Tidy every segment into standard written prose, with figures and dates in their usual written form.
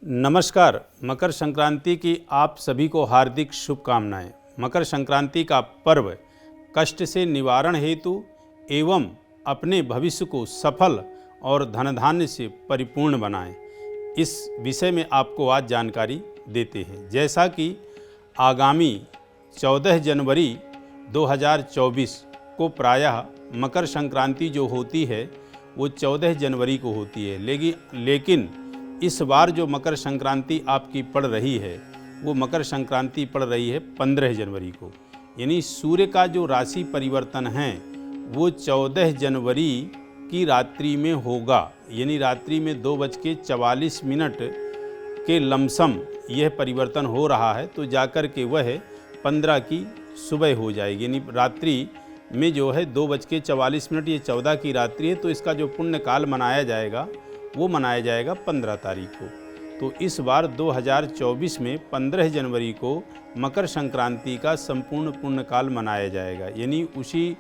नमस्कार। मकर संक्रांति की आप सभी को हार्दिक शुभकामनाएं। मकर संक्रांति का पर्व कष्ट से निवारण हेतु एवं अपने भविष्य को सफल और धन धान्य से परिपूर्ण बनाएं, इस विषय में आपको आज जानकारी देते हैं। जैसा कि आगामी 14 जनवरी 2024 को प्रायः मकर संक्रांति जो होती है वो 14 जनवरी को होती है, लेकिन इस बार जो मकर संक्रांति आपकी पड़ रही है वो मकर संक्रांति पड़ रही है 15 जनवरी को। यानी सूर्य का जो राशि परिवर्तन है वो 14 जनवरी की रात्रि में होगा। यानी रात्रि में 2:44 के लमसम यह परिवर्तन हो रहा है, तो जाकर के वह 15 की सुबह हो जाएगी। यानी रात्रि में जो है 2:44, ये 14 की रात्रि है, तो इसका जो पुण्य काल मनाया जाएगा वो मनाया जाएगा 15 तारीख को। तो इस बार 2024 में 15 जनवरी को मकर संक्रांति का संपूर्ण पुण्यकाल मनाया जाएगा। यानी उसी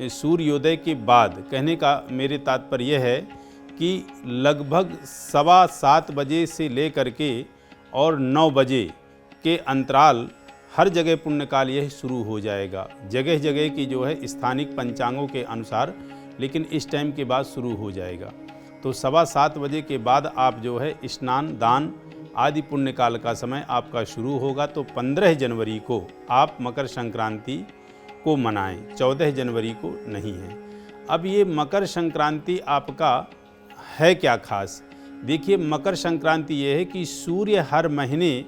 सूर्योदय के बाद, कहने का मेरे तात्पर्य यह है कि लगभग 7:15 बजे से लेकर के और 9 बजे के अंतराल हर जगह पुण्यकाल यह शुरू हो जाएगा। जगह जगह की जो है स्थानिक पंचांगों के अनुसार, लेकिन इस टाइम के बाद शुरू हो जाएगा। तो 7:15 बजे के बाद आप जो है स्नान दान आदि पुण्यकाल का समय आपका शुरू होगा। तो 15 जनवरी को आप मकर संक्रांति को मनाएं, 14 जनवरी को नहीं है। अब ये मकर संक्रांति आपका है क्या खास? देखिए, मकर संक्रांति ये है कि सूर्य हर महीने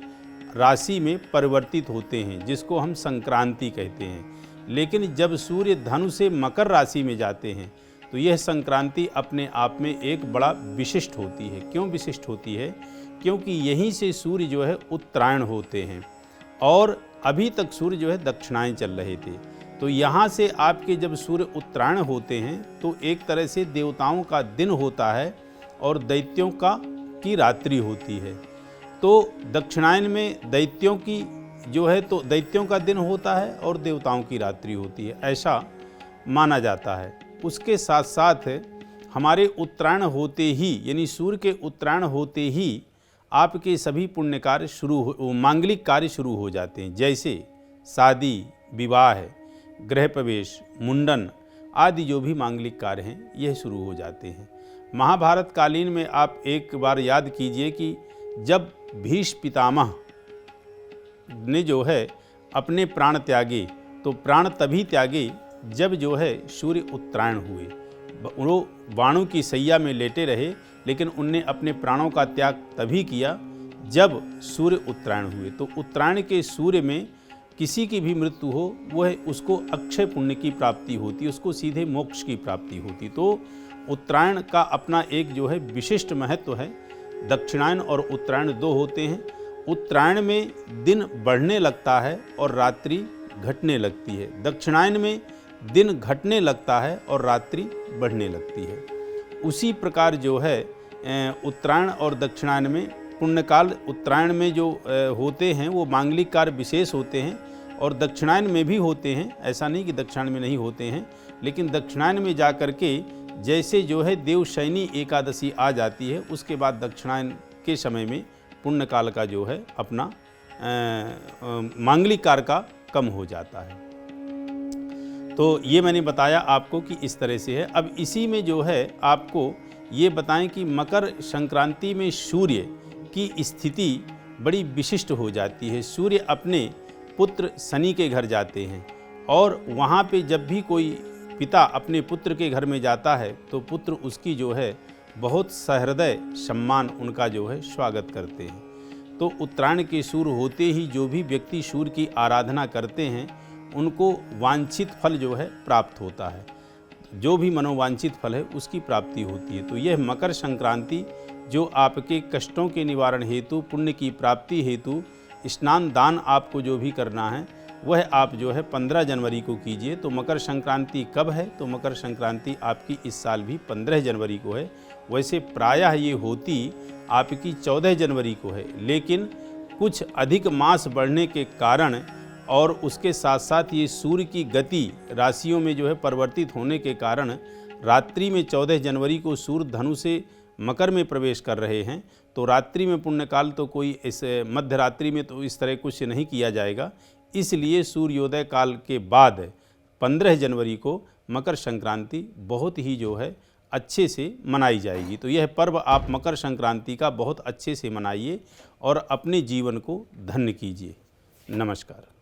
राशि में परिवर्तित होते हैं, जिसको हम संक्रांति कहते हैं। लेकिन जब सूर्य धनु से मकर राशि में जाते हैं तो यह संक्रांति अपने आप में एक बड़ा विशिष्ट होती है। क्यों विशिष्ट होती है? क्योंकि यहीं से सूर्य जो है उत्तरायण होते हैं और अभी तक सूर्य जो है दक्षिणायन चल रहे थे। तो यहाँ से आपके जब सूर्य उत्तरायण होते हैं तो एक तरह से देवताओं का दिन होता है और दैत्यों की रात्रि होती है। तो दक्षिणायन में दैत्यों की जो है तो दैत्यों का दिन होता है और देवताओं की रात्रि होती है, ऐसा माना जाता है। उसके साथ साथ हमारे उत्तरायण होते ही, यानी सूर्य के उत्तरायण होते ही आपके सभी पुण्य कार्य मांगलिक कार्य शुरू हो जाते हैं। जैसे शादी, विवाह, गृह प्रवेश, मुंडन आदि जो भी मांगलिक कार्य हैं यह शुरू हो जाते हैं। महाभारत कालीन में आप एक बार याद कीजिए कि जब भीष्म पितामह ने जो है अपने प्राण त्यागे, तो प्राण तभी त्यागे जब जो है सूर्य उत्तरायण हुए। वो बाणों की सैया में लेटे रहे, लेकिन उनने अपने प्राणों का त्याग तभी किया जब सूर्य उत्तरायण हुए। तो उत्तरायण के सूर्य में किसी की भी मृत्यु हो वह उसको अक्षय पुण्य की प्राप्ति होती, उसको सीधे मोक्ष की प्राप्ति होती। तो उत्तरायण का अपना एक जो है विशिष्ट महत्व है। दक्षिणायन और उत्तरायण दो होते हैं। उत्तरायण में दिन बढ़ने लगता है और रात्रि घटने लगती है। दक्षिणायन में दिन घटने लगता है और रात्रि बढ़ने लगती है। उसी प्रकार जो है उत्तरायण और दक्षिणायन में पुण्यकाल, उत्तरायण में जो होते हैं वो मांगलिक कार्य विशेष होते हैं और दक्षिणायन में भी होते हैं। ऐसा नहीं कि दक्षिणायन में नहीं होते हैं, लेकिन दक्षिणायन में जा कर के जैसे जो है देवशयनी एकादशी आ जाती है, उसके बाद दक्षिणायन के समय में पुण्यकाल का जो है अपना मांगलिक कार्य का कम हो जाता है। तो ये मैंने बताया आपको कि इस तरह से है। अब इसी में जो है आपको ये बताएं कि मकर संक्रांति में सूर्य की स्थिति बड़ी विशिष्ट हो जाती है। सूर्य अपने पुत्र शनि के घर जाते हैं और वहाँ पे जब भी कोई पिता अपने पुत्र के घर में जाता है तो पुत्र उसकी जो है बहुत सहृदय सम्मान उनका जो है स्वागत करते हैं। तो उत्तरायण के सूर्य होते ही जो भी व्यक्ति सूर्य की आराधना करते हैं उनको वांछित फल जो है प्राप्त होता है। जो भी मनोवांछित फल है उसकी प्राप्ति होती है। तो यह मकर संक्रांति जो आपके कष्टों के निवारण हेतु, पुण्य की प्राप्ति हेतु स्नान दान आपको जो भी करना है वह आप जो है 15 जनवरी को कीजिए। तो मकर संक्रांति कब है? तो मकर संक्रांति आपकी इस साल भी 15 जनवरी को है। वैसे प्रायः ये होती आपकी 14 जनवरी को है, लेकिन कुछ अधिक मास बढ़ने के कारण और उसके साथ साथ ये सूर्य की गति राशियों में जो है परिवर्तित होने के कारण रात्रि में 14 जनवरी को सूर्य धनु से मकर में प्रवेश कर रहे हैं, तो रात्रि में पुण्यकाल तो कोई इस मध्य रात्रि में तो इस तरह कुछ नहीं किया जाएगा। इसलिए सूर्योदय काल के बाद 15 जनवरी को मकर संक्रांति बहुत ही जो है अच्छे से मनाई जाएगी। तो यह पर्व आप मकर संक्रांति का बहुत अच्छे से मनाइए और अपने जीवन को धन्य कीजिए। नमस्कार।